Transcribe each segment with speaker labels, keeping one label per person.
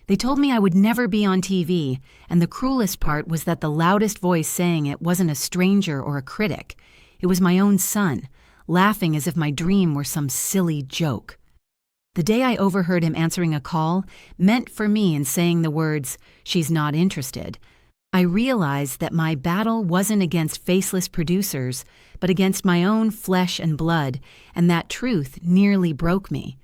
Speaker 1: They told me I would never be on TV, and the cruelest part was that the loudest voice saying it wasn't a stranger or a critic. It was my own son, laughing as if my dream were some silly joke. The day I overheard him answering a call meant for me in saying the words, "She's not interested," I realized that my battle wasn't against faceless producers, but against my own flesh and blood, and that truth nearly broke me.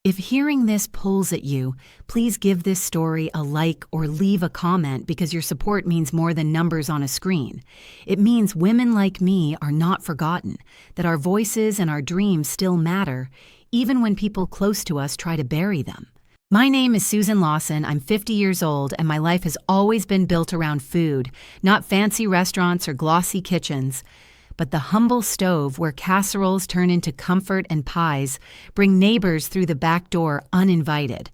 Speaker 1: If hearing this pulls at you, please give this story a like or leave a comment because your support means more than numbers on a screen. It means women like me are not forgotten, that our voices and our dreams still matter, even when people close to us try to bury them. My name is Susan Lawson. I'm 50 years old, and my life has always been built around food, not fancy restaurants or glossy kitchens, but the humble stove where casseroles turn into comfort and pies bring neighbors through the back door uninvited.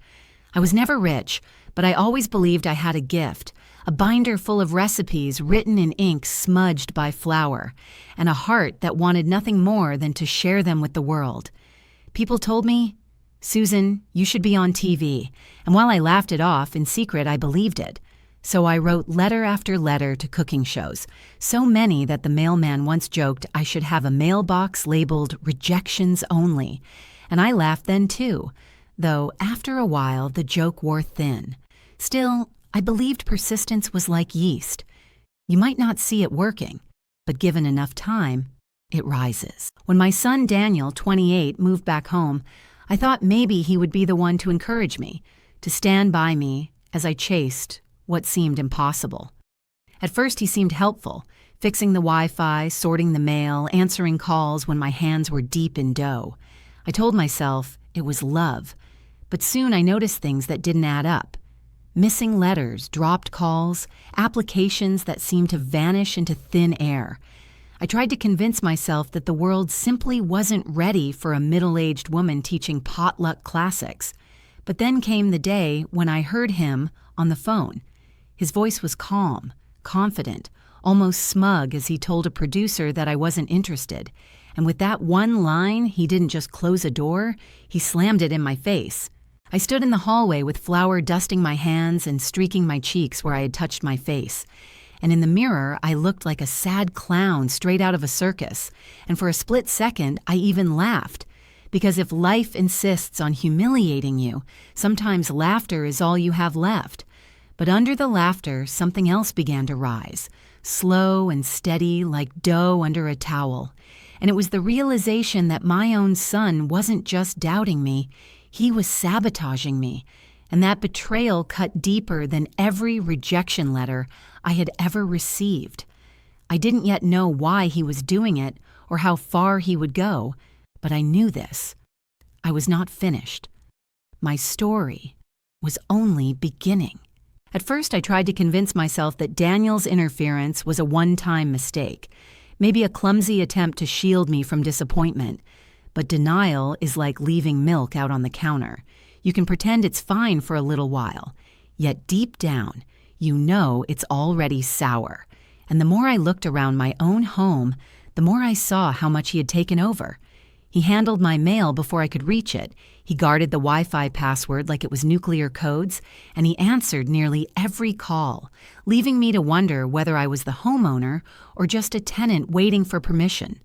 Speaker 1: I was never rich, but I always believed I had a gift, a binder full of recipes written in ink smudged by flour, and a heart that wanted nothing more than to share them with the world. People told me, "Susan, you should be on TV," and while I laughed it off, in secret I believed it. So I wrote letter after letter to cooking shows, so many that the mailman once joked I should have a mailbox labeled "Rejections Only," and I laughed then too, though after a while the joke wore thin. Still, I believed persistence was like yeast. You might not see it working, but given enough time, it rises. When my son Daniel, 28, moved back home, I thought maybe he would be the one to encourage me, to stand by me as I chased what seemed impossible. At first he seemed helpful, fixing the Wi-Fi, sorting the mail, answering calls when my hands were deep in dough. I told myself it was love, but soon I noticed things that didn't add up. Missing letters, dropped calls, applications that seemed to vanish into thin air. I tried to convince myself that the world simply wasn't ready for a middle-aged woman teaching potluck classics. But then came the day when I heard him on the phone. His voice was calm, confident, almost smug as he told a producer that I wasn't interested. And with that one line, he didn't just close a door, he slammed it in my face. I stood in the hallway with flour dusting my hands and streaking my cheeks where I had touched my face. And in the mirror, I looked like a sad clown straight out of a circus. And for a split second, I even laughed. Because if life insists on humiliating you, sometimes laughter is all you have left. But under the laughter, something else began to rise, slow and steady like dough under a towel. And it was the realization that my own son wasn't just doubting me, he was sabotaging me. And that betrayal cut deeper than every rejection letter I had ever received. I didn't yet know why he was doing it or how far he would go, but I knew this. I was not finished. My story was only beginning. At first, I tried to convince myself that Daniel's interference was a one-time mistake, maybe a clumsy attempt to shield me from disappointment. But denial is like leaving milk out on the counter. You can pretend it's fine for a little while, yet deep down, you know it's already sour. And the more I looked around my own home, the more I saw how much he had taken over. He handled my mail before I could reach it. He guarded the Wi-Fi password like it was nuclear codes, and he answered nearly every call, leaving me to wonder whether I was the homeowner or just a tenant waiting for permission.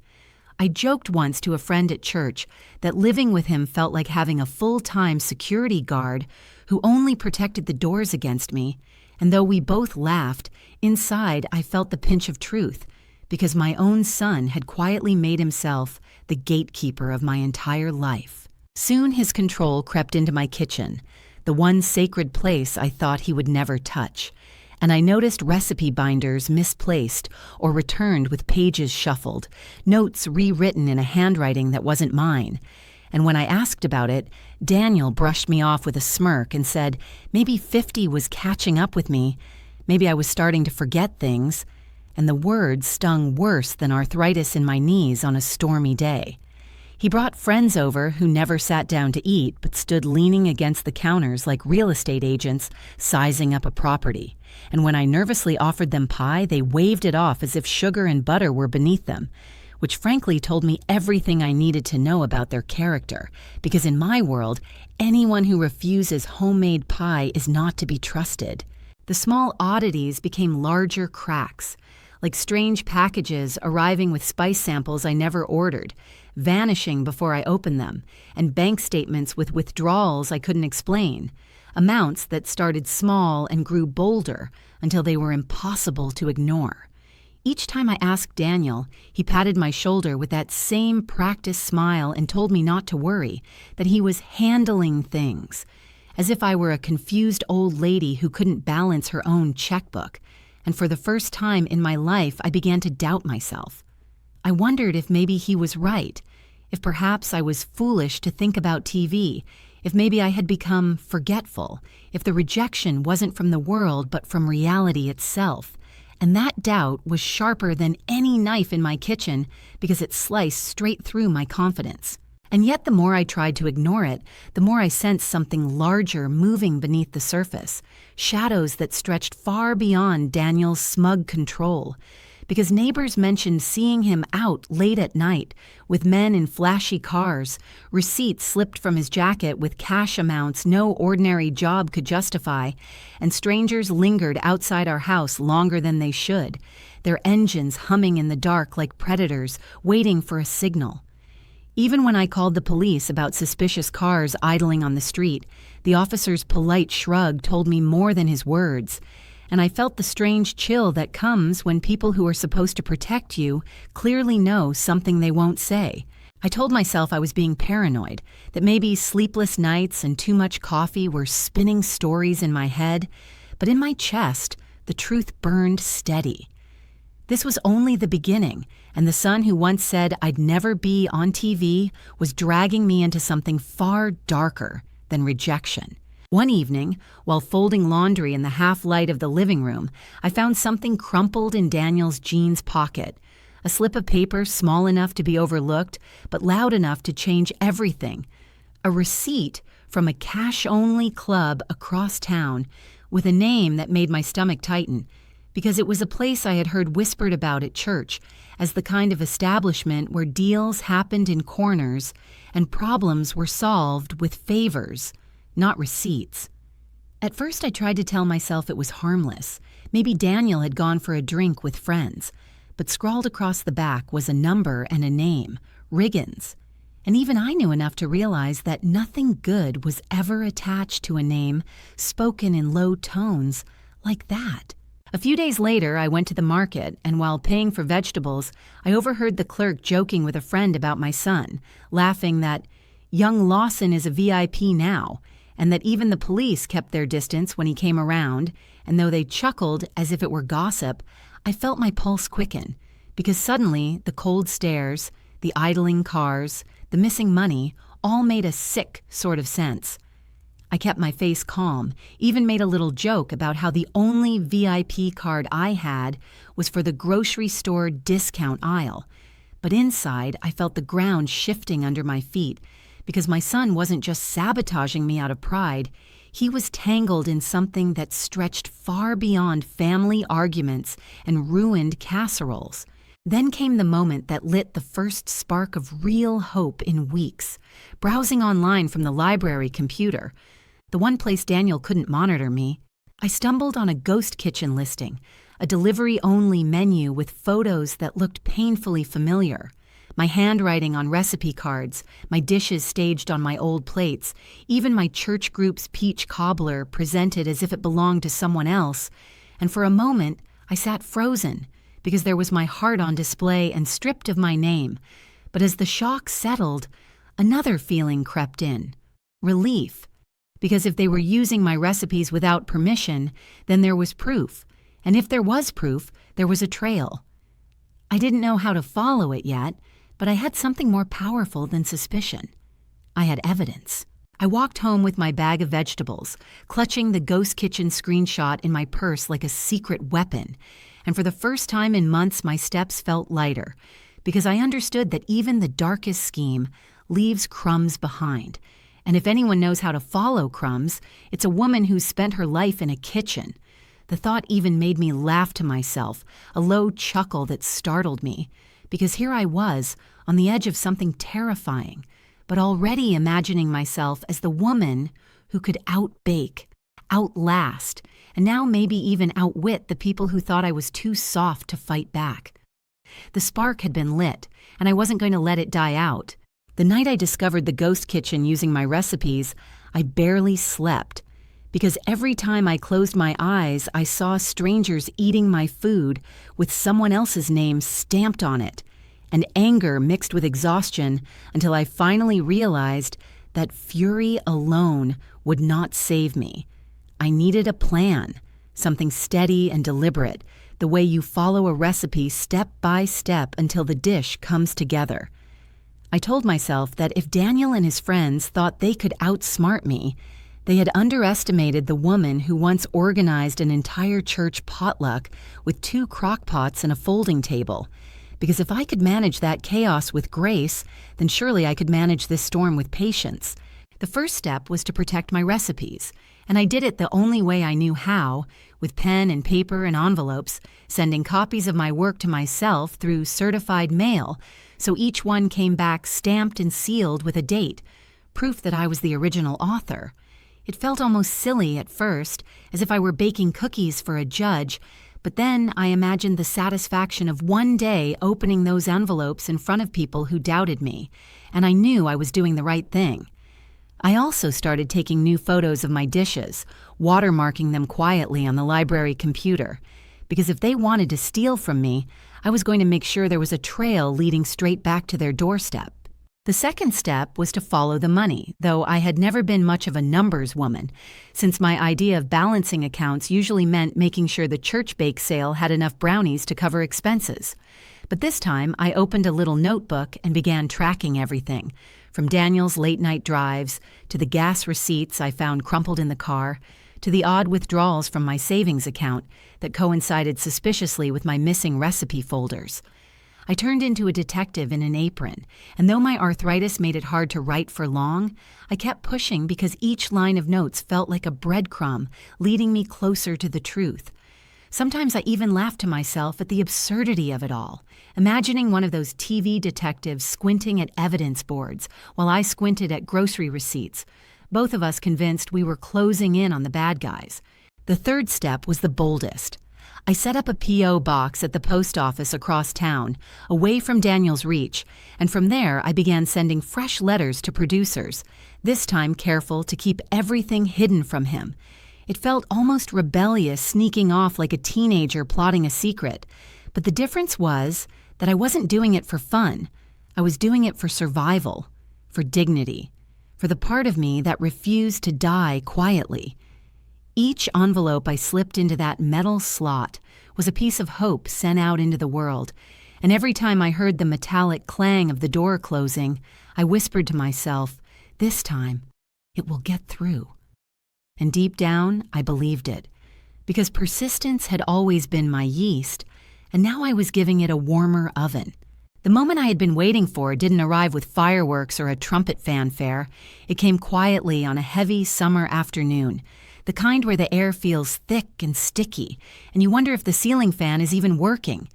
Speaker 1: I joked once to a friend at church that living with him felt like having a full-time security guard who only protected the doors against me, and though we both laughed, inside I felt the pinch of truth, because my own son had quietly made himself the gatekeeper of my entire life. Soon his control crept into my kitchen, the one sacred place I thought he would never touch, and I noticed recipe binders misplaced or returned with pages shuffled, notes rewritten in a handwriting that wasn't mine. And when I asked about it, Daniel brushed me off with a smirk and said maybe 50 was catching up with me, maybe I was starting to forget things, and the words stung worse than arthritis in my knees on a stormy day. He brought friends over who never sat down to eat but stood leaning against the counters like real estate agents sizing up a property. And when I nervously offered them pie, they waved it off as if sugar and butter were beneath them, which frankly told me everything I needed to know about their character, because in my world, anyone who refuses homemade pie is not to be trusted. The small oddities became larger cracks, like strange packages arriving with spice samples I never ordered, vanishing before I opened them, and bank statements with withdrawals I couldn't explain, amounts that started small and grew bolder until they were impossible to ignore. Each time I asked Daniel, he patted my shoulder with that same practiced smile and told me not to worry, that he was handling things, as if I were a confused old lady who couldn't balance her own checkbook. And for the first time in my life, I began to doubt myself. I wondered if maybe he was right, if perhaps I was foolish to think about TV, if maybe I had become forgetful, if the rejection wasn't from the world but from reality itself. And that doubt was sharper than any knife in my kitchen because it sliced straight through my confidence. And yet the more I tried to ignore it, the more I sensed something larger moving beneath the surface, shadows that stretched far beyond Daniel's smug control. Because neighbors mentioned seeing him out late at night with men in flashy cars, receipts slipped from his jacket with cash amounts no ordinary job could justify, and strangers lingered outside our house longer than they should, their engines humming in the dark like predators, waiting for a signal. Even when I called the police about suspicious cars idling on the street, the officer's polite shrug told me more than his words, and I felt the strange chill that comes when people who are supposed to protect you clearly know something they won't say. I told myself I was being paranoid, that maybe sleepless nights and too much coffee were spinning stories in my head, but in my chest, the truth burned steady. This was only the beginning, and the son who once said I'd never be on TV was dragging me into something far darker than rejection. One evening, while folding laundry in the half-light of the living room, I found something crumpled in Daniel's jeans pocket, a slip of paper small enough to be overlooked, but loud enough to change everything, a receipt from a cash-only club across town with a name that made my stomach tighten, because it was a place I had heard whispered about at church as the kind of establishment where deals happened in corners and problems were solved with favors, not receipts. At first I tried to tell myself it was harmless. Maybe Daniel had gone for a drink with friends, but scrawled across the back was a number and a name, Riggins. And even I knew enough to realize that nothing good was ever attached to a name spoken in low tones like that. A few days later, I went to the market, and while paying for vegetables, I overheard the clerk joking with a friend about my son, laughing that young Lawson is a VIP now, and that even the police kept their distance when he came around, and though they chuckled as if it were gossip, I felt my pulse quicken, because suddenly the cold stares, the idling cars, the missing money all made a sick sort of sense. I kept my face calm, even made a little joke about how the only VIP card I had was for the grocery store discount aisle. But inside, I felt the ground shifting under my feet, because my son wasn't just sabotaging me out of pride, he was tangled in something that stretched far beyond family arguments and ruined casseroles. Then came the moment that lit the first spark of real hope in weeks, browsing online from the library computer, the one place Daniel couldn't monitor me. I stumbled on a ghost kitchen listing, a delivery-only menu with photos that looked painfully familiar. My handwriting on recipe cards, my dishes staged on my old plates, even my church group's peach cobbler presented as if it belonged to someone else. And for a moment, I sat frozen, because there was my heart on display and stripped of my name. But as the shock settled, another feeling crept in. Relief. Because if they were using my recipes without permission, then there was proof. And if there was proof, there was a trail. I didn't know how to follow it yet, but I had something more powerful than suspicion. I had evidence. I walked home with my bag of vegetables, clutching the ghost kitchen screenshot in my purse like a secret weapon. And for the first time in months, my steps felt lighter, because I understood that even the darkest scheme leaves crumbs behind. And if anyone knows how to follow crumbs, it's a woman who's spent her life in a kitchen. The thought even made me laugh to myself, a low chuckle that startled me, because here I was, on the edge of something terrifying, but already imagining myself as the woman who could outbake, outlast, and now maybe even outwit the people who thought I was too soft to fight back. The spark had been lit, and I wasn't going to let it die out. The night I discovered the ghost kitchen using my recipes, I barely slept, because every time I closed my eyes, I saw strangers eating my food with someone else's name stamped on it, and anger mixed with exhaustion until I finally realized that fury alone would not save me. I needed a plan, something steady and deliberate, the way you follow a recipe step by step until the dish comes together. I told myself that if Daniel and his friends thought they could outsmart me, they had underestimated the woman who once organized an entire church potluck with 2 crock pots and a folding table. Because if I could manage that chaos with grace, then surely I could manage this storm with patience. The first step was to protect my recipes, and I did it the only way I knew how, with pen and paper and envelopes, sending copies of my work to myself through certified mail, so each one came back stamped and sealed with a date, proof that I was the original author. It felt almost silly at first, as if I were baking cookies for a judge, but then I imagined the satisfaction of one day opening those envelopes in front of people who doubted me, and I knew I was doing the right thing. I also started taking new photos of my dishes, watermarking them quietly on the library computer, because if they wanted to steal from me, I was going to make sure there was a trail leading straight back to their doorstep. The second step was to follow the money, though I had never been much of a numbers woman, since my idea of balancing accounts usually meant making sure the church bake sale had enough brownies to cover expenses. But this time, I opened a little notebook and began tracking everything, from Daniel's late-night drives, to the gas receipts I found crumpled in the car, to the odd withdrawals from my savings account that coincided suspiciously with my missing recipe folders. I turned into a detective in an apron, and though my arthritis made it hard to write for long, I kept pushing because each line of notes felt like a breadcrumb leading me closer to the truth. Sometimes I even laughed to myself at the absurdity of it all, imagining one of those TV detectives squinting at evidence boards while I squinted at grocery receipts, both of us convinced we were closing in on the bad guys. The third step was the boldest. I set up a P.O. box at the post office across town, away from Daniel's reach, and from there I began sending fresh letters to producers, this time careful to keep everything hidden from him. It felt almost rebellious sneaking off like a teenager plotting a secret, but the difference was that I wasn't doing it for fun. I was doing it for survival, for dignity, for the part of me that refused to die quietly. Each envelope I slipped into that metal slot was a piece of hope sent out into the world, and every time I heard the metallic clang of the door closing, I whispered to myself, "This time, it will get through." And deep down, I believed it, because persistence had always been my yeast, and now I was giving it a warmer oven. The moment I had been waiting for didn't arrive with fireworks or a trumpet fanfare. It came quietly on a heavy summer afternoon, the kind where the air feels thick and sticky, and you wonder if the ceiling fan is even working.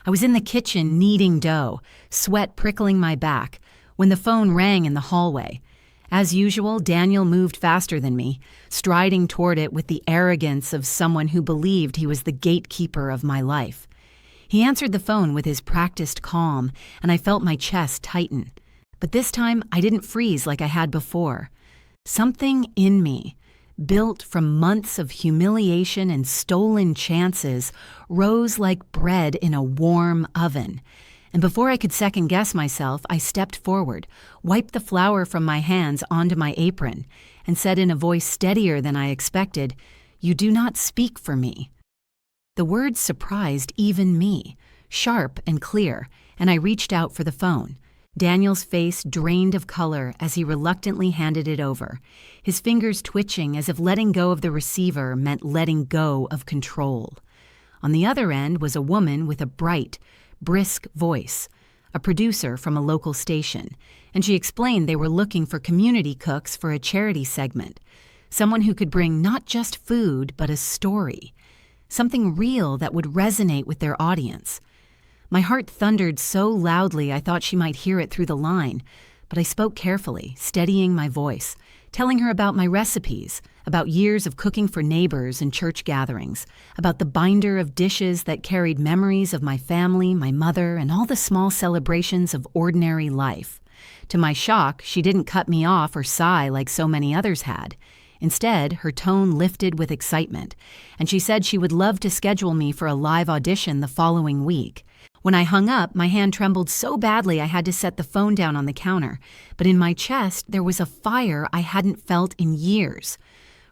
Speaker 1: I was in the kitchen kneading dough, sweat prickling my back, when the phone rang in the hallway. As usual, Daniel moved faster than me, striding toward it with the arrogance of someone who believed he was the gatekeeper of my life. He answered the phone with his practiced calm, and I felt my chest tighten. But this time, I didn't freeze like I had before. Something in me, built from months of humiliation and stolen chances, rose like bread in a warm oven. And before I could second-guess myself, I stepped forward, wiped the flour from my hands onto my apron, and said in a voice steadier than I expected, "You do not speak for me." The words surprised even me, sharp and clear, and I reached out for the phone. Daniel's face drained of color as he reluctantly handed it over, his fingers twitching as if letting go of the receiver meant letting go of control. On the other end was a woman with a bright, brisk voice, a producer from a local station, and she explained they were looking for community cooks for a charity segment, someone who could bring not just food but a story, something real that would resonate with their audience. My heart thundered so loudly I thought she might hear it through the line, but I spoke carefully, steadying my voice, telling her about my recipes, about years of cooking for neighbors and church gatherings, about the binder of dishes that carried memories of my family, my mother, and all the small celebrations of ordinary life. To my shock, she didn't cut me off or sigh like so many others had. Instead, her tone lifted with excitement, and she said she would love to schedule me for a live audition the following week. When I hung up, my hand trembled so badly I had to set the phone down on the counter, but in my chest there was a fire I hadn't felt in years.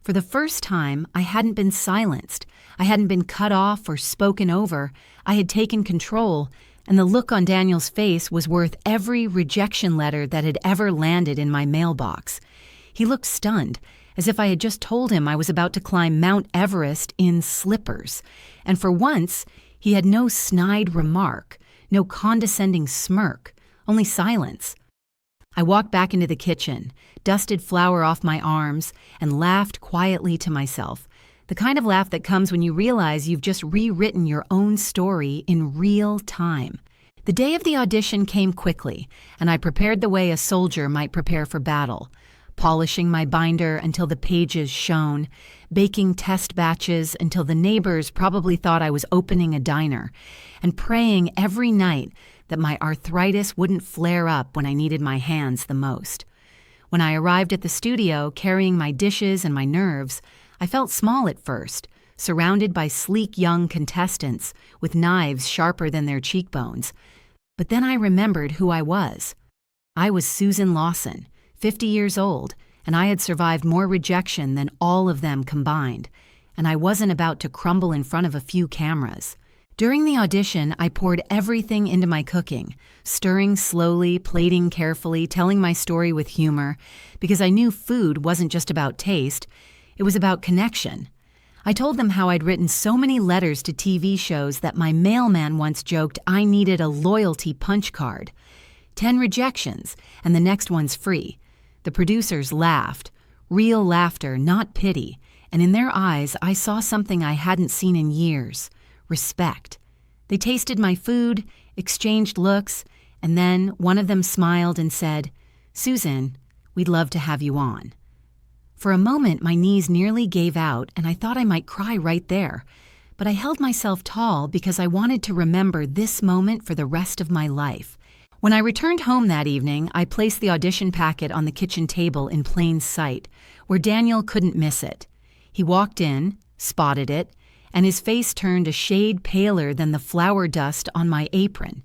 Speaker 1: For the first time, I hadn't been silenced. I hadn't been cut off or spoken over. I had taken control, and the look on Daniel's face was worth every rejection letter that had ever landed in my mailbox. He looked stunned, as if I had just told him I was about to climb Mount Everest in slippers. And for once, he had no snide remark, no condescending smirk, only silence. I walked back into the kitchen, dusted flour off my arms, and laughed quietly to myself, the kind of laugh that comes when you realize you've just rewritten your own story in real time. The day of the audition came quickly, and I prepared the way a soldier might prepare for battle, polishing my binder until the pages shone, baking test batches until the neighbors probably thought I was opening a diner, and praying every night that my arthritis wouldn't flare up when I needed my hands the most. When I arrived at the studio carrying my dishes and my nerves, I felt small at first, surrounded by sleek young contestants with knives sharper than their cheekbones. But then I remembered who I was. I was Susan Lawson, 50 years old, and I had survived more rejection than all of them combined, and I wasn't about to crumble in front of a few cameras. During the audition, I poured everything into my cooking, stirring slowly, plating carefully, telling my story with humor, because I knew food wasn't just about taste, it was about connection. I told them how I'd written so many letters to TV shows that my mailman once joked I needed a loyalty punch card. 10 rejections, and the next one's free. The producers laughed, real laughter, not pity, and in their eyes I saw something I hadn't seen in years. Respect. They tasted my food, exchanged looks, and then one of them smiled and said, "Susan, we'd love to have you on." For a moment, my knees nearly gave out, and I thought I might cry right there. But I held myself tall because I wanted to remember this moment for the rest of my life. When I returned home that evening, I placed the audition packet on the kitchen table in plain sight, where Daniel couldn't miss it. He walked in, spotted it, and his face turned a shade paler than the flour dust on my apron.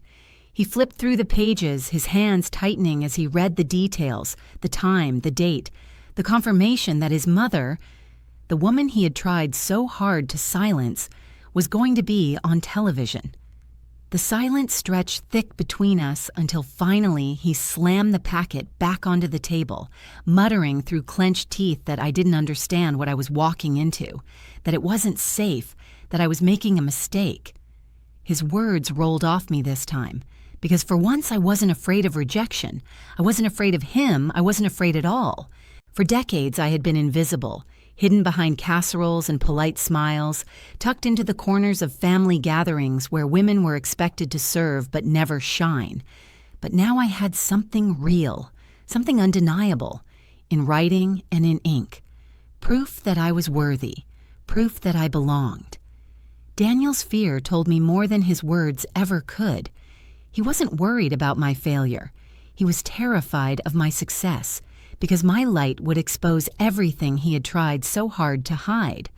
Speaker 1: He flipped through the pages, his hands tightening as he read the details, the time, the date, the confirmation that his mother, the woman he had tried so hard to silence, was going to be on television. The silence stretched thick between us until finally he slammed the packet back onto the table, muttering through clenched teeth that I didn't understand what I was walking into, that it wasn't safe, that I was making a mistake. His words rolled off me this time, because for once I wasn't afraid of rejection. I wasn't afraid of him. I wasn't afraid at all. For decades I had been invisible, hidden behind casseroles and polite smiles, tucked into the corners of family gatherings where women were expected to serve but never shine. But now I had something real, something undeniable, in writing and in ink. Proof that I was worthy, proof that I belonged. Daniel's fear told me more than his words ever could. He wasn't worried about my failure. He was terrified of my success, because my light would expose everything he had tried so hard to hide.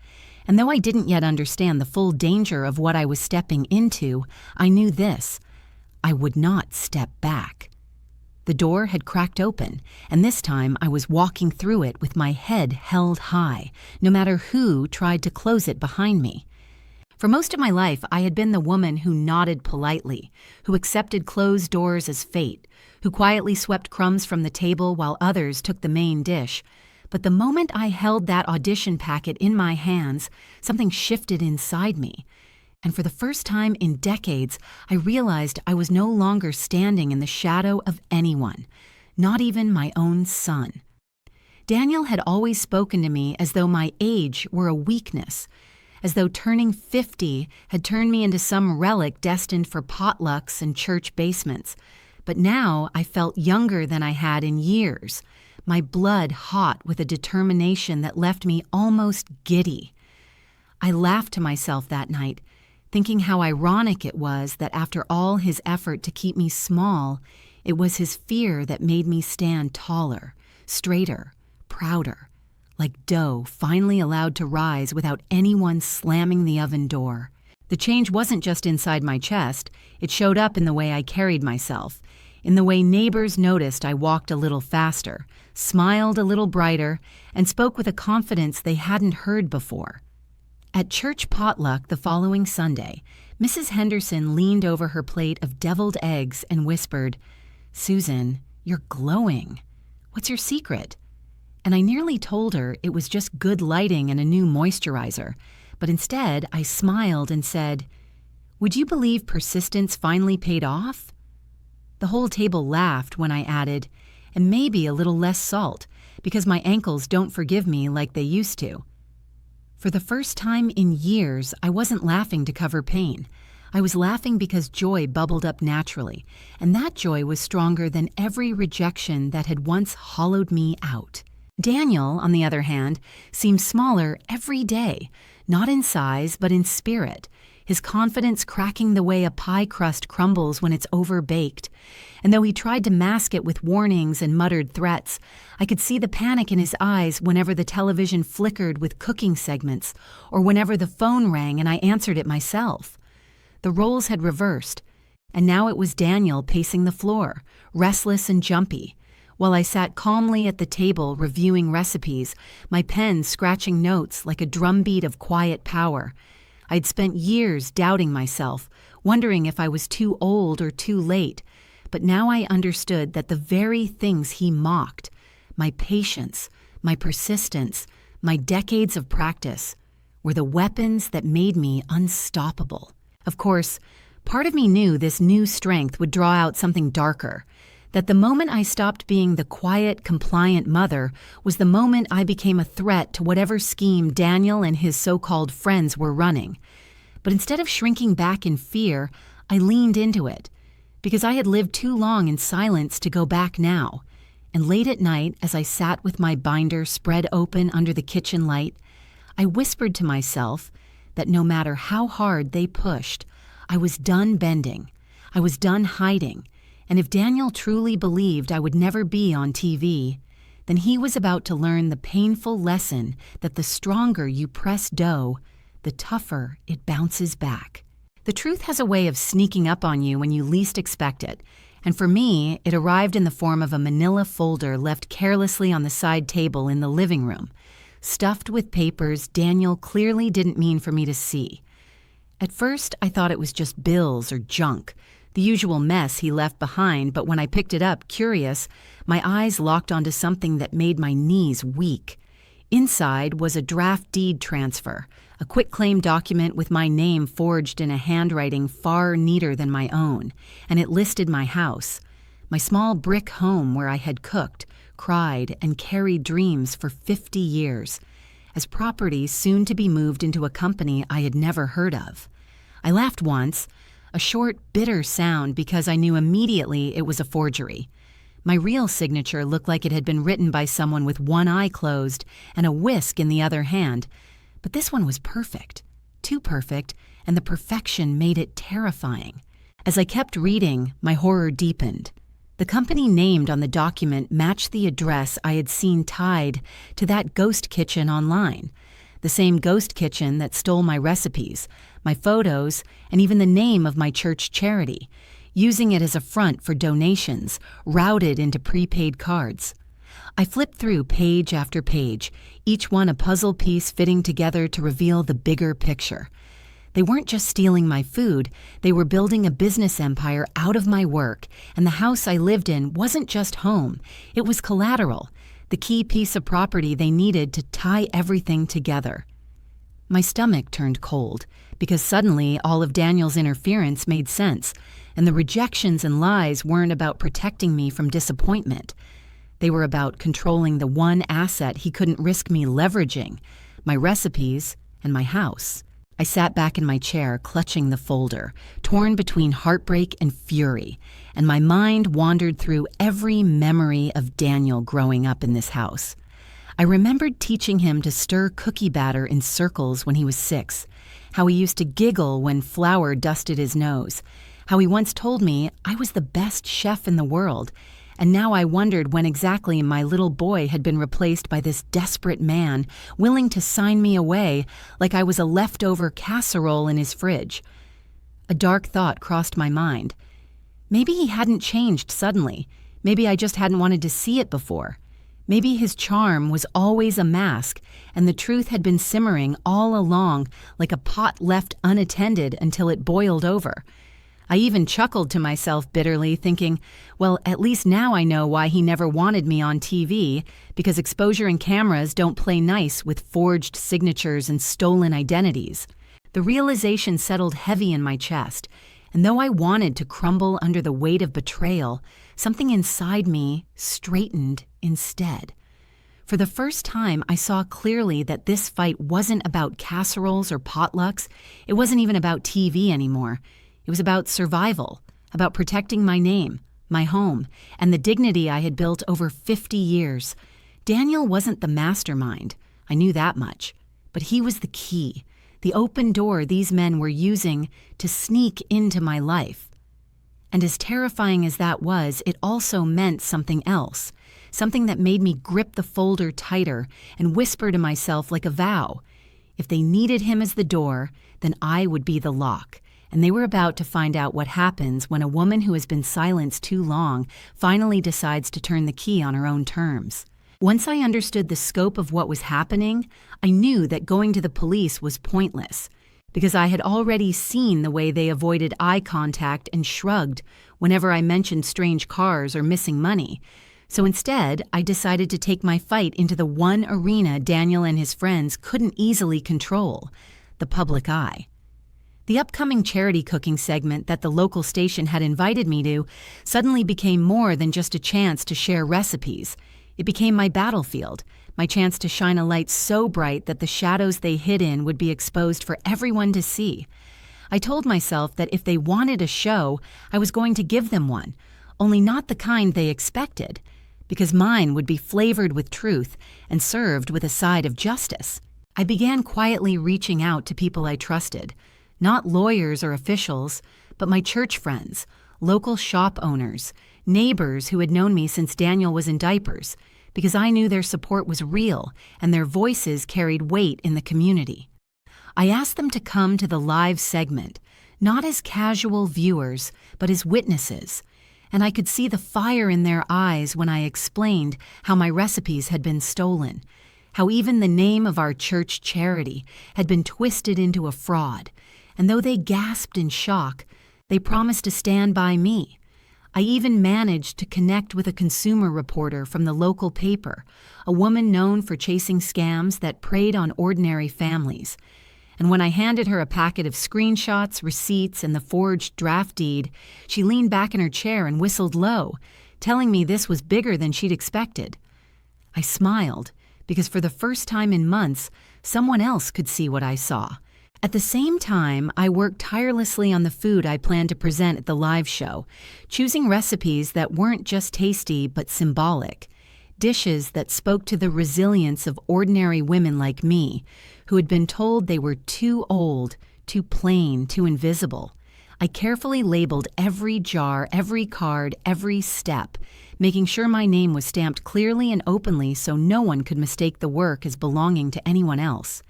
Speaker 1: And though I didn't yet understand the full danger of what I was stepping into, I knew this: I would not step back. The door had cracked open, and this time I was walking through it with my head held high, no matter who tried to close it behind me. For most of my life, I had been the woman who nodded politely, who accepted closed doors as fate, who quietly swept crumbs from the table while others took the main dish. But the moment I held that audition packet in my hands, something shifted inside me. And for the first time in decades, I realized I was no longer standing in the shadow of anyone, not even my own son. Daniel had always spoken to me as though my age were a weakness, as though turning 50 had turned me into some relic destined for potlucks and church basements. But now I felt younger than I had in years, my blood hot with a determination that left me almost giddy. I laughed to myself that night, thinking how ironic it was that after all his effort to keep me small, it was his fear that made me stand taller, straighter, prouder, like dough finally allowed to rise without anyone slamming the oven door. The change wasn't just inside my chest, it showed up in the way I carried myself, in the way neighbors noticed I walked a little faster, smiled a little brighter, and spoke with a confidence they hadn't heard before. At church potluck the following Sunday, Mrs. Henderson leaned over her plate of deviled eggs and whispered, "Susan, you're glowing. What's your secret?" And I nearly told her it was just good lighting and a new moisturizer, but instead I smiled and said, "Would you believe persistence finally paid off?" The whole table laughed when I added, "And maybe a little less salt, because my ankles don't forgive me like they used to." For the first time in years, I wasn't laughing to cover pain. I was laughing because joy bubbled up naturally, and that joy was stronger than every rejection that had once hollowed me out. Daniel, on the other hand, seemed smaller every day, not in size but in spirit, his confidence cracking the way a pie crust crumbles when it's overbaked. And though he tried to mask it with warnings and muttered threats, I could see the panic in his eyes whenever the television flickered with cooking segments, or whenever the phone rang and I answered it myself. The roles had reversed, and now it was Daniel pacing the floor, restless and jumpy, while I sat calmly at the table reviewing recipes, my pen scratching notes like a drumbeat of quiet power. I'd spent years doubting myself, wondering if I was too old or too late, but now I understood that the very things he mocked, my patience, my persistence, my decades of practice, were the weapons that made me unstoppable. Of course, part of me knew this new strength would draw out something darker, that the moment I stopped being the quiet, compliant mother was the moment I became a threat to whatever scheme Daniel and his so-called friends were running. But instead of shrinking back in fear, I leaned into it, because I had lived too long in silence to go back now. And late at night, as I sat with my binder spread open under the kitchen light, I whispered to myself that no matter how hard they pushed, I was done bending, I was done hiding, and if Daniel truly believed I would never be on TV, then he was about to learn the painful lesson that the stronger you press dough, the tougher it bounces back. The truth has a way of sneaking up on you when you least expect it, and for me, it arrived in the form of a manila folder left carelessly on the side table in the living room, stuffed with papers Daniel clearly didn't mean for me to see. At first, I thought it was just bills or junk, the usual mess he left behind, but when I picked it up, curious, my eyes locked onto something that made my knees weak. Inside was a draft deed transfer, a quitclaim document with my name forged in a handwriting far neater than my own, and it listed my house, my small brick home where I had cooked, cried, and carried dreams for 50 years, as property soon to be moved into a company I had never heard of. I laughed once, a short, bitter sound because I knew immediately it was a forgery. My real signature looked like it had been written by someone with one eye closed and a whisk in the other hand, but this one was perfect, too perfect, and the perfection made it terrifying. As I kept reading, my horror deepened. The company named on the document matched the address I had seen tied to that ghost kitchen online, the same ghost kitchen that stole my recipes, my photos, and even the name of my church charity, using it as a front for donations, routed into prepaid cards. I flipped through page after page, each one a puzzle piece fitting together to reveal the bigger picture. They weren't just stealing my food, they were building a business empire out of my work, and the house I lived in wasn't just home, it was collateral, the key piece of property they needed to tie everything together. My stomach turned cold, because suddenly all of Daniel's interference made sense, and the rejections and lies weren't about protecting me from disappointment. They were about controlling the one asset he couldn't risk me leveraging, my recipes and my house. I sat back in my chair, clutching the folder, torn between heartbreak and fury, and my mind wandered through every memory of Daniel growing up in this house. I remembered teaching him to stir cookie batter in circles when he was 6, how he used to giggle when flour dusted his nose, how he once told me I was the best chef in the world, and now I wondered when exactly my little boy had been replaced by this desperate man willing to sign me away like I was a leftover casserole in his fridge. A dark thought crossed my mind. Maybe he hadn't changed suddenly. Maybe I just hadn't wanted to see it before. Maybe his charm was always a mask, and the truth had been simmering all along like a pot left unattended until it boiled over. I even chuckled to myself bitterly, thinking, well, at least now I know why he never wanted me on TV, because exposure and cameras don't play nice with forged signatures and stolen identities. The realization settled heavy in my chest, and though I wanted to crumble under the weight of betrayal, something inside me straightened instead. For the first time, I saw clearly that this fight wasn't about casseroles or potlucks. It wasn't even about TV anymore. It was about survival, about protecting my name, my home, and the dignity I had built over 50 years. Daniel wasn't the mastermind, I knew that much, but he was the key, the open door these men were using to sneak into my life. And as terrifying as that was, it also meant something else, something that made me grip the folder tighter and whisper to myself like a vow. If they needed him as the door, then I would be the lock. And they were about to find out what happens when a woman who has been silenced too long finally decides to turn the key on her own terms. Once I understood the scope of what was happening, I knew that going to the police was pointless, because I had already seen the way they avoided eye contact and shrugged whenever I mentioned strange cars or missing money. So instead, I decided to take my fight into the one arena Daniel and his friends couldn't easily control, the public eye. The upcoming charity cooking segment that the local station had invited me to suddenly became more than just a chance to share recipes. It became my battlefield, my chance to shine a light so bright that the shadows they hid in would be exposed for everyone to see. I told myself that if they wanted a show, I was going to give them one, only not the kind they expected, because mine would be flavored with truth and served with a side of justice. I began quietly reaching out to people I trusted. Not lawyers or officials, but my church friends, local shop owners, neighbors who had known me since Daniel was in diapers, because I knew their support was real and their voices carried weight in the community. I asked them to come to the live segment, not as casual viewers, but as witnesses, and I could see the fire in their eyes when I explained how my recipes had been stolen, how even the name of our church charity had been twisted into a fraud. And though they gasped in shock, they promised to stand by me. I even managed to connect with a consumer reporter from the local paper, a woman known for chasing scams that preyed on ordinary families. And when I handed her a packet of screenshots, receipts, and the forged draft deed, she leaned back in her chair and whistled low, telling me this was bigger than she'd expected. I smiled, because for the first time in months, someone else could see what I saw. At the same time, I worked tirelessly on the food I planned to present at the live show, choosing recipes that weren't just tasty but symbolic, dishes that spoke to the resilience of ordinary women like me, who had been told they were too old, too plain, too invisible. I carefully labeled every jar, every card, every step, making sure my name was stamped clearly and openly so no one could mistake the work as belonging to anyone else.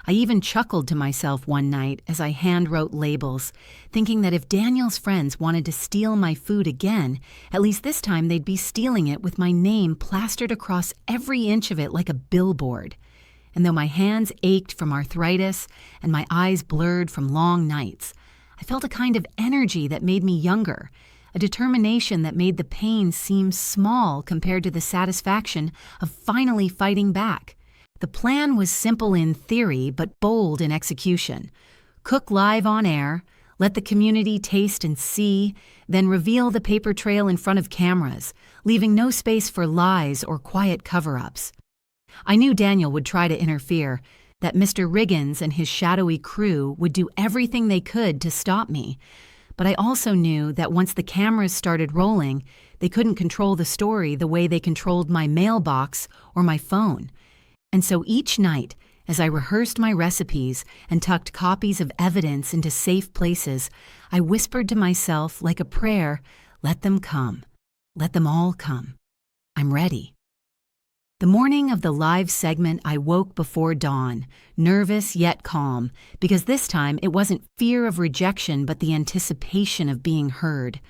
Speaker 1: I even chuckled to myself one night as I hand-wrote labels, thinking that if Daniel's friends wanted to steal my food again, at least this time they'd be stealing it with my name plastered across every inch of it like a billboard. And though my hands ached from arthritis and my eyes blurred from long nights, I felt a kind of energy that made me younger, a determination that made the pain seem small compared to the satisfaction of finally fighting back. The plan was simple in theory, but bold in execution. Cook live on air, let the community taste and see, then reveal the paper trail in front of cameras, leaving no space for lies or quiet cover-ups. I knew Daniel would try to interfere, that Mr. Riggins and his shadowy crew would do everything they could to stop me. But I also knew that once the cameras started rolling, they couldn't control the story the way they controlled my mailbox or my phone. And so each night, as I rehearsed my recipes and tucked copies of evidence into safe places, I whispered to myself like a prayer, "Let them come. Let them all come. I'm ready." The morning of the live segment, I woke before dawn, nervous yet calm, because this time it wasn't fear of rejection but the anticipation of being heard.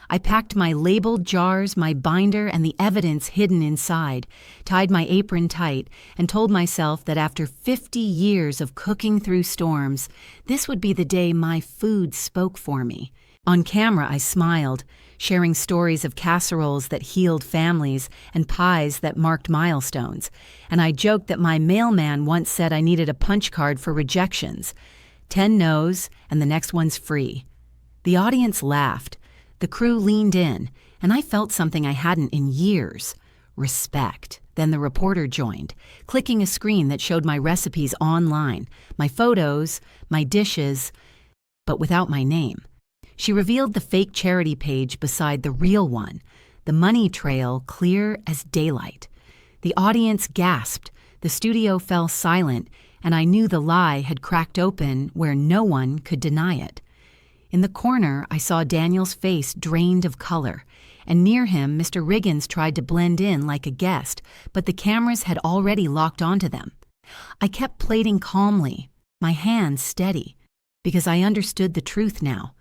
Speaker 1: I packed my labeled jars, my binder, and the evidence hidden inside, tied my apron tight, and told myself that after 50 years of cooking through storms, this would be the day my food spoke for me. On camera, I smiled, sharing stories of casseroles that healed families and pies that marked milestones, and I joked that my mailman once said I needed a punch card for rejections. 10 no's, and the next one's free. The audience laughed. The crew leaned in, and I felt something I hadn't in years: respect. Then the reporter joined, clicking a screen that showed my recipes online, my photos, my dishes, but without my name. She revealed the fake charity page beside the real one, the money trail clear as daylight. The audience gasped, the studio fell silent, and I knew the lie had cracked open where no one could deny it. In the corner, I saw Daniel's face drained of color, and near him, Mr. Riggins tried to blend in like a guest, but the cameras had already locked onto them. I kept plating calmly, my hands steady, because I understood the truth now.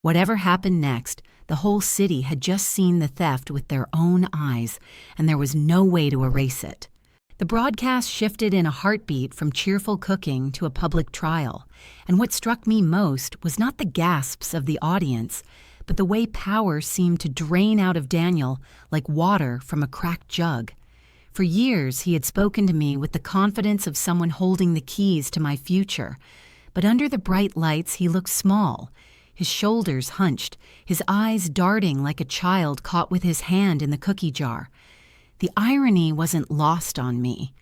Speaker 1: Whatever happened next, the whole city had just seen the theft with their own eyes, and there was no way to erase it. The broadcast shifted in a heartbeat from cheerful cooking to a public trial, and what struck me most was not the gasps of the audience, but the way power seemed to drain out of Daniel like water from a cracked jug. For years, he had spoken to me with the confidence of someone holding the keys to my future, but under the bright lights he looked small, his shoulders hunched, his eyes darting like a child caught with his hand in the cookie jar. The irony wasn't lost on me.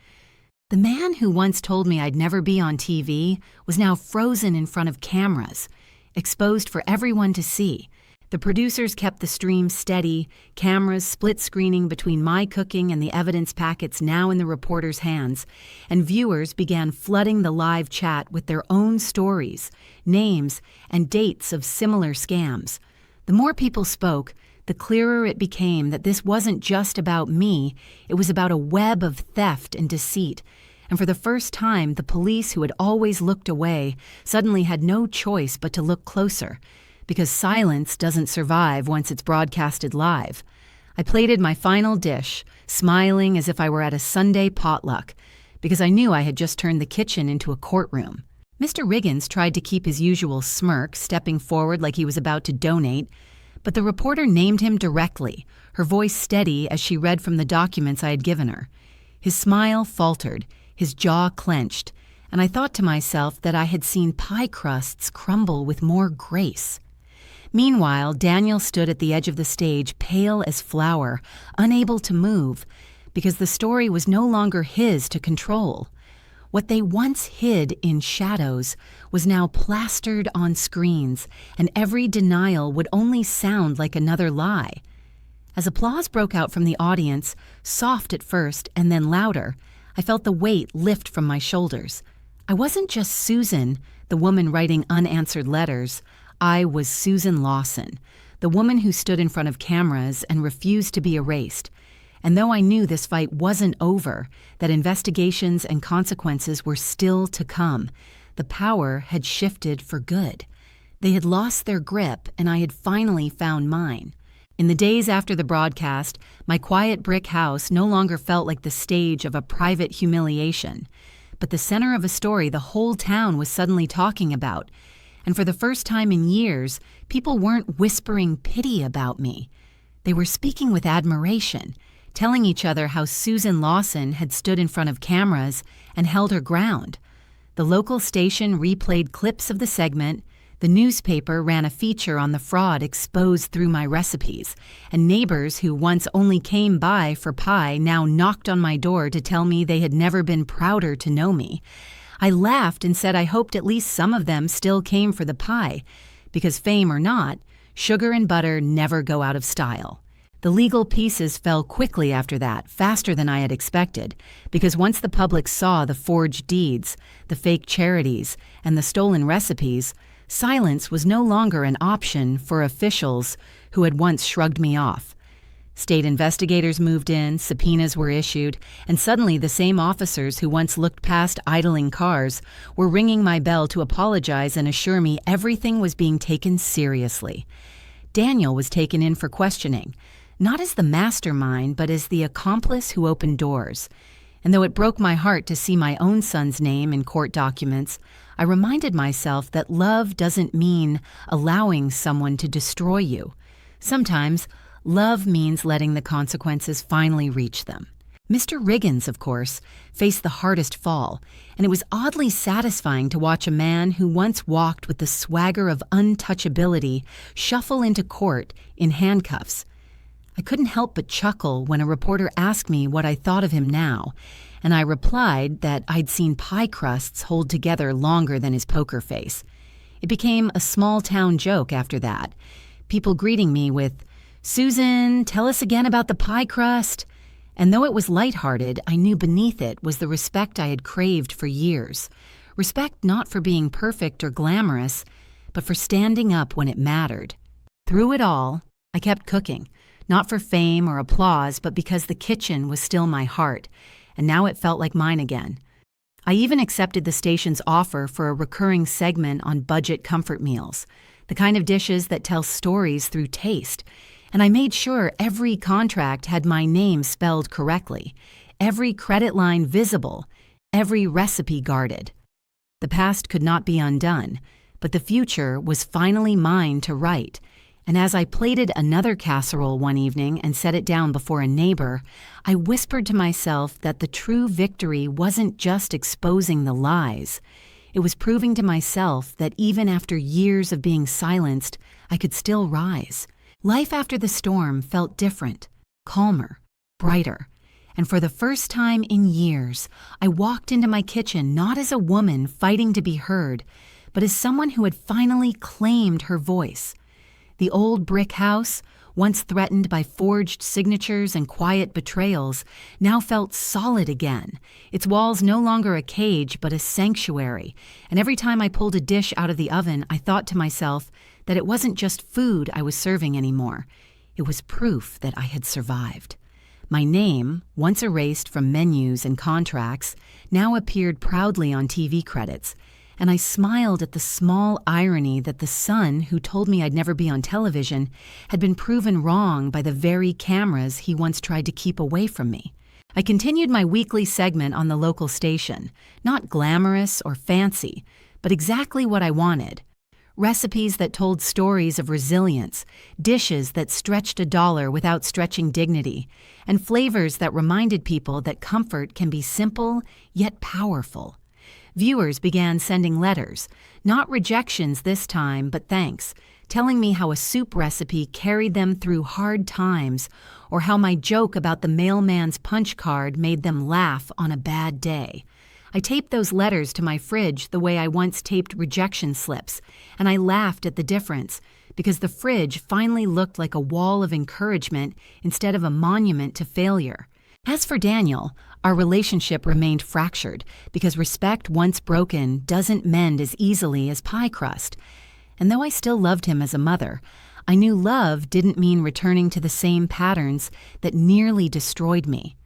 Speaker 1: The man who once told me I'd never be on TV was now frozen in front of cameras, exposed for everyone to see. The producers kept the stream steady, cameras split-screening between my cooking and the evidence packets now in the reporters' hands, and viewers began flooding the live chat with their own stories, names, and dates of similar scams. The more people spoke, the clearer it became that this wasn't just about me, it was about a web of theft and deceit. And for the first time, the police who had always looked away suddenly had no choice but to look closer, because silence doesn't survive once it's broadcasted live. I plated my final dish, smiling as if I were at a Sunday potluck, because I knew I had just turned the kitchen into a courtroom. Mr. Riggins tried to keep his usual smirk, stepping forward like he was about to donate, but the reporter named him directly, her voice steady as she read from the documents I had given her. His smile faltered, his jaw clenched, and I thought to myself that I had seen pie crusts crumble with more grace. Meanwhile, Daniel stood at the edge of the stage, pale as flour, unable to move, because the story was no longer his to control. What they once hid in shadows was now plastered on screens, and every denial would only sound like another lie. As applause broke out from the audience, soft at first and then louder, I felt the weight lift from my shoulders. I wasn't just Susan, the woman writing unanswered letters. I was Susan Lawson, the woman who stood in front of cameras and refused to be erased. And though I knew this fight wasn't over, that investigations and consequences were still to come, the power had shifted for good. They had lost their grip, and I had finally found mine. In the days after the broadcast, my quiet brick house no longer felt like the stage of a private humiliation, but the center of a story the whole town was suddenly talking about. And for the first time in years, people weren't whispering pity about me. They were speaking with admiration, telling each other how Susan Lawson had stood in front of cameras and held her ground. The local station replayed clips of the segment, the newspaper ran a feature on the fraud exposed through my recipes, and neighbors who once only came by for pie now knocked on my door to tell me they had never been prouder to know me. I laughed and said I hoped at least some of them still came for the pie, because fame or not, sugar and butter never go out of style. The legal pieces fell quickly after that, faster than I had expected, because once the public saw the forged deeds, the fake charities, and the stolen recipes, silence was no longer an option for officials who had once shrugged me off. State investigators moved in, subpoenas were issued, and suddenly the same officers who once looked past idling cars were ringing my bell to apologize and assure me everything was being taken seriously. Daniel was taken in for questioning, not as the mastermind, but as the accomplice who opened doors. And though it broke my heart to see my own son's name in court documents, I reminded myself that love doesn't mean allowing someone to destroy you. Sometimes, love means letting the consequences finally reach them. Mr. Riggins, of course, faced the hardest fall, and it was oddly satisfying to watch a man who once walked with the swagger of untouchability shuffle into court in handcuffs. I couldn't help but chuckle when a reporter asked me what I thought of him now, and I replied that I'd seen pie crusts hold together longer than his poker face. It became a small-town joke after that, people greeting me with, "Susan, tell us again about the pie crust." And though it was lighthearted, I knew beneath it was the respect I had craved for years. Respect not for being perfect or glamorous, but for standing up when it mattered. Through it all, I kept cooking. Not for fame or applause, but because the kitchen was still my heart, and now it felt like mine again. I even accepted the station's offer for a recurring segment on budget comfort meals, the kind of dishes that tell stories through taste, and I made sure every contract had my name spelled correctly, every credit line visible, every recipe guarded. The past could not be undone, but the future was finally mine to write. And as I plated another casserole one evening and set it down before a neighbor, I whispered to myself that the true victory wasn't just exposing the lies. It was proving to myself that even after years of being silenced, I could still rise. Life after the storm felt different, calmer, brighter. And for the first time in years, I walked into my kitchen not as a woman fighting to be heard, but as someone who had finally claimed her voice. The old brick house, once threatened by forged signatures and quiet betrayals, now felt solid again, its walls no longer a cage but a sanctuary, and every time I pulled a dish out of the oven, I thought to myself that it wasn't just food I was serving anymore. It was proof that I had survived. My name, once erased from menus and contracts, now appeared proudly on TV credits, and I smiled at the small irony that the son who told me I'd never be on television had been proven wrong by the very cameras he once tried to keep away from me. I continued my weekly segment on the local station, not glamorous or fancy, but exactly what I wanted. Recipes that told stories of resilience, dishes that stretched $1 without stretching dignity, and flavors that reminded people that comfort can be simple yet powerful. Viewers began sending letters, not rejections this time, but thanks, telling me how a soup recipe carried them through hard times, or how my joke about the mailman's punch card made them laugh on a bad day. I taped those letters to my fridge the way I once taped rejection slips, and I laughed at the difference, because the fridge finally looked like a wall of encouragement instead of a monument to failure. As for Daniel, our relationship remained fractured because respect once broken doesn't mend as easily as pie crust. And though I still loved him as a mother, I knew love didn't mean returning to the same patterns that nearly destroyed me.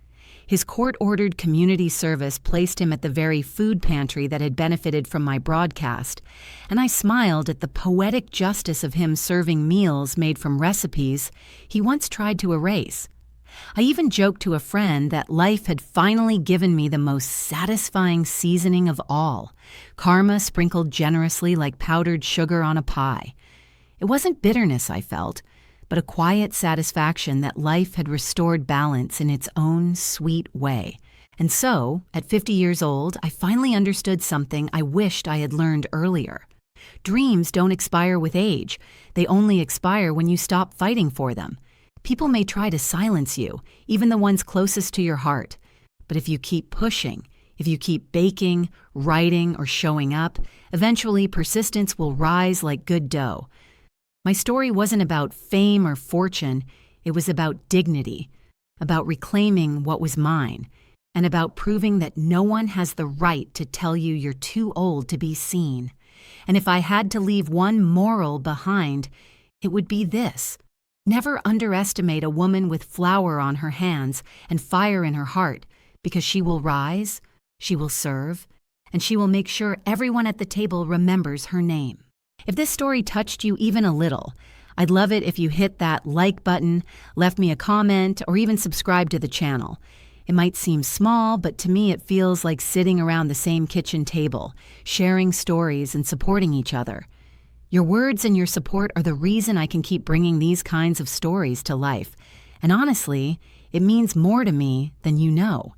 Speaker 1: His court-ordered community service placed him at the very food pantry that had benefited from my broadcast, and I smiled at the poetic justice of him serving meals made from recipes he once tried to erase. I even joked to a friend that life had finally given me the most satisfying seasoning of all, karma sprinkled generously like powdered sugar on a pie. It wasn't bitterness I felt, but a quiet satisfaction that life had restored balance in its own sweet way. And so, at 50 years old, I finally understood something I wished I had learned earlier. Dreams don't expire with age. They only expire when you stop fighting for them. People may try to silence you, even the ones closest to your heart. But if you keep pushing, If you keep baking, writing, or showing up, eventually persistence will rise like good dough. My story wasn't about fame or fortune, it was about dignity, about reclaiming what was mine, and about proving that no one has the right to tell you you're too old to be seen. And if I had to leave one moral behind, it would be this: never underestimate a woman with flour on her hands and fire in her heart, because she will rise, she will serve, and she will make sure everyone at the table remembers her name. If this story touched you even a little, I'd love it if you hit that like button, left me a comment, or even subscribe to the channel. It might seem small, but to me it feels like sitting around the same kitchen table, sharing stories and supporting each other. Your words and your support are the reason I can keep bringing these kinds of stories to life. And honestly, it means more to me than you know.